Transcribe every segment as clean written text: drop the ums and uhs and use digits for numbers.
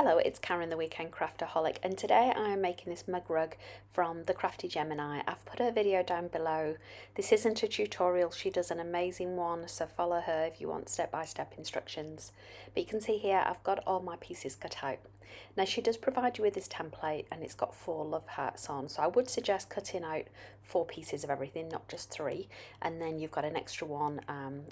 Hello, it's Karen the Weekend Craftaholic, and today I am making this mug rug from the Crafty Gemini. I've put her video down below. This isn't a tutorial, she does an amazing one, so follow her if you want step-by-step instructions. But you can see here I've got all my pieces cut out. Now she does provide you with this template and it's got 4 love hearts on, so I would suggest cutting out 4 pieces of everything, not just 3, and then you've got an extra one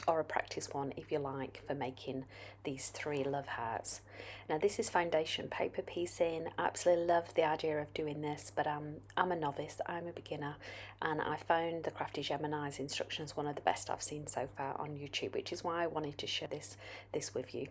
or a practice one if you like for making these 3 love hearts. Now this is foundation paper piecing. I absolutely love the idea of doing this, but I'm a novice, I'm a beginner, and I found the Crafty Gemini's instructions one of the best I've seen so far on YouTube, which is why I wanted to share this with you.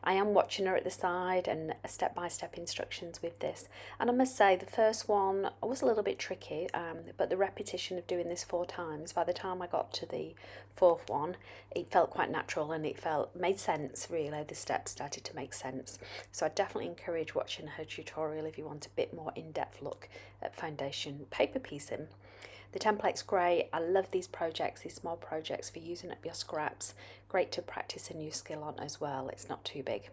I am watching her at the side and step-by-step instructions with this, and I must say the first one was a little bit tricky, but the repetition of doing this 4 times, by the time I got to the 4th one, it felt quite natural and it made sense really. The steps started to make sense. So I definitely encourage watching her tutorial if you want a bit more in-depth look at foundation paper piecing. The template's great. I love these projects, these small projects for using up your scraps. Great to practice a new skill on as well. It's not too big.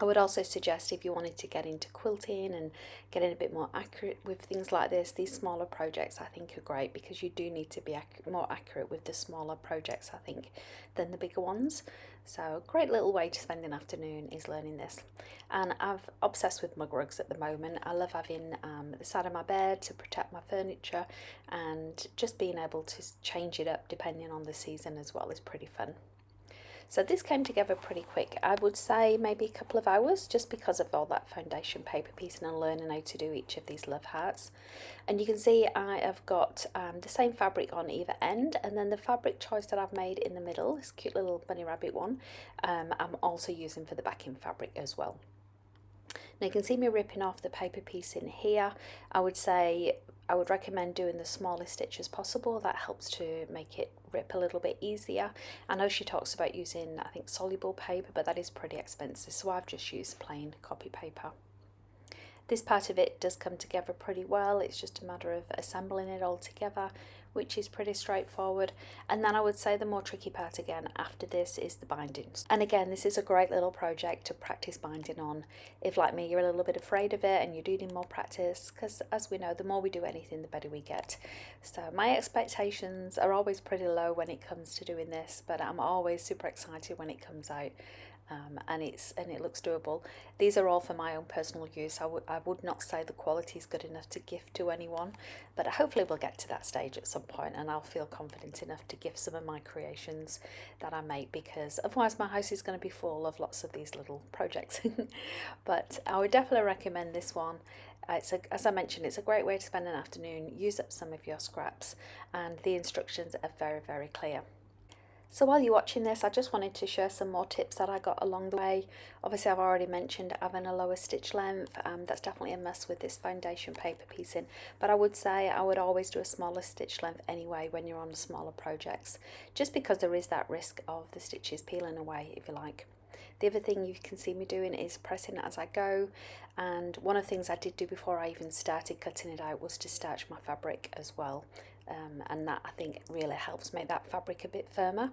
I would also suggest if you wanted to get into quilting and getting a bit more accurate with things like this, these smaller projects I think are great, because you do need to be more accurate with the smaller projects I think than the bigger ones. So a great little way to spend an afternoon is learning this. And I'm obsessed with mug rugs at the moment. I love having the side of my bed to protect my furniture, and just being able to change it up depending on the season as well is pretty fun. So this came together pretty quick. I would say maybe a couple of hours, just because of all that foundation paper piecing and learning how to do each of these love hearts. And you can see I have got the same fabric on either end, and then the fabric choice that I've made in the middle, this cute little bunny rabbit one, I'm also using for the backing fabric as well. Now you can see me ripping off the paper piece in here. I would recommend doing the smallest stitches possible. That helps to make it rip a little bit easier. I know she talks about using, I think, soluble paper, but that is pretty expensive, so I've just used plain copy paper. This part of it does come together pretty well. It's just a matter of assembling it all together, which is pretty straightforward. And then I would say the more tricky part again after this is the bindings. And again, this is a great little project to practice binding on. If like me, you're a little bit afraid of it and you do need more practice, because as we know, the more we do anything, the better we get. So my expectations are always pretty low when it comes to doing this, but I'm always super excited when it comes out. And it looks doable. These are all for my own personal use. I would not say the quality is good enough to gift to anyone, but hopefully we'll get to that stage at some point and I'll feel confident enough to gift some of my creations that I make, because otherwise my house is going to be full of lots of these little projects. But I would definitely recommend this one. As I mentioned, it's a great way to spend an afternoon, use up some of your scraps, and the instructions are very, very clear. So while you're watching this, I just wanted to share some more tips that I got along the way. Obviously, I've already mentioned having a lower stitch length. That's definitely a must with this foundation paper piecing. But I would say I would always do a smaller stitch length anyway when you're on smaller projects, just because there is that risk of the stitches peeling away, if you like. The other thing you can see me doing is pressing as I go, and one of the things I did do before I even started cutting it out was to starch my fabric as well, and that I think really helps make that fabric a bit firmer.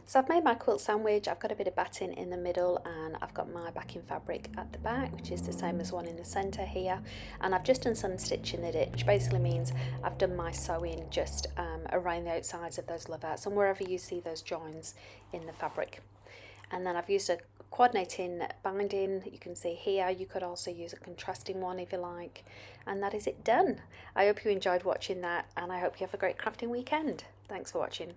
So I've made my quilt sandwich. I've got a bit of batting in the middle and I've got my backing fabric at the back, which is the same as one in the centre here, and I've just done some stitching in it, which basically means I've done my sewing just around the outsides of those love hearts and wherever you see those joins in the fabric. And then I've used a coordinating binding, you can see here. You could also use a contrasting one if you like, and that is it done. I hope you enjoyed watching that, and I hope you have a great crafting weekend. Thanks for watching.